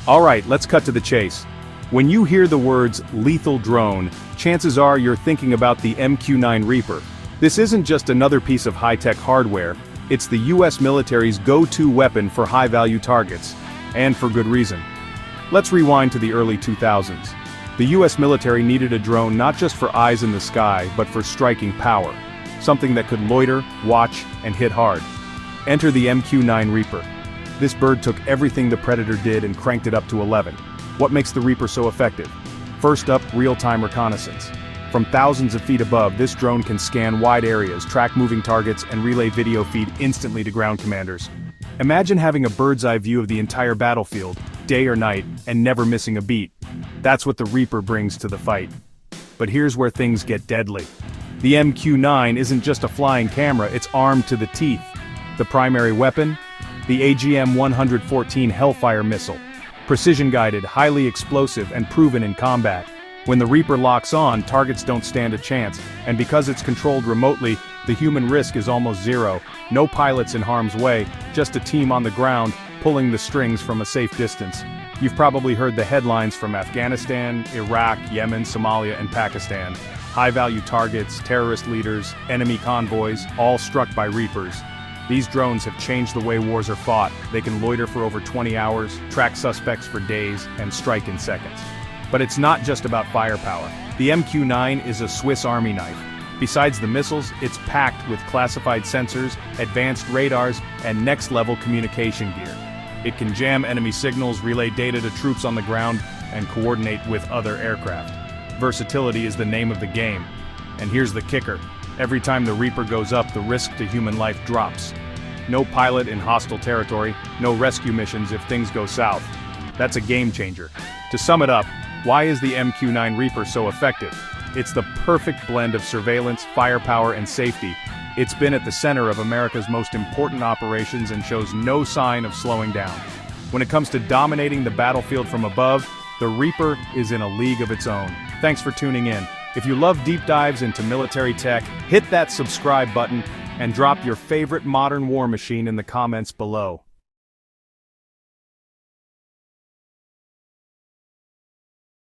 Alright, let's cut to the chase. When you hear the words lethal drone, chances are you're thinking about the MQ-9 Reaper. This isn't just another piece of high-tech hardware, it's the US military's go-to weapon for high-value targets. And for good reason. Let's rewind to the early 2000s. The US military needed a drone not just for eyes in the sky, but for striking power. Something that could loiter, watch, and hit hard. Enter the MQ-9 Reaper. This bird took everything the Predator did and cranked it up to 11. What makes the Reaper so effective? First up, real-time reconnaissance. From thousands of feet above, this drone can scan wide areas, track moving targets, and relay video feed instantly to ground commanders. Imagine having a bird's-eye view of the entire battlefield, day or night, and never missing a beat. That's what the Reaper brings to the fight. But here's where things get deadly. The MQ-9 isn't just a flying camera, it's armed to the teeth. The primary weapon? The AGM-114 Hellfire missile. Precision-guided, highly explosive, and proven in combat. When the Reaper locks on, targets don't stand a chance, and because it's controlled remotely, the human risk is almost zero. No pilots in harm's way, just a team on the ground, pulling the strings from a safe distance. You've probably heard the headlines from Afghanistan, Iraq, Yemen, Somalia, and Pakistan. High-value targets, terrorist leaders, enemy convoys, all struck by Reapers. These drones have changed the way wars are fought. They can loiter for over 20 hours, track suspects for days, and strike in seconds. But it's not just about firepower. The MQ-9 is a Swiss Army knife. Besides the missiles, it's packed with classified sensors, advanced radars, and next-level communication gear. It can jam enemy signals, relay data to troops on the ground, and coordinate with other aircraft. Versatility is the name of the game. And here's the kicker. Every time the Reaper goes up, the risk to human life drops. No pilot in hostile territory, no rescue missions if things go south. That's a game changer. To sum it up, why is the MQ-9 Reaper so effective? It's the perfect blend of surveillance, firepower, and safety. It's been at the center of America's most important operations and shows no sign of slowing down. When it comes to dominating the battlefield from above, the Reaper is in a league of its own. Thanks for tuning in. If you love deep dives into military tech, hit that subscribe button and drop your favorite modern war machine in the comments below.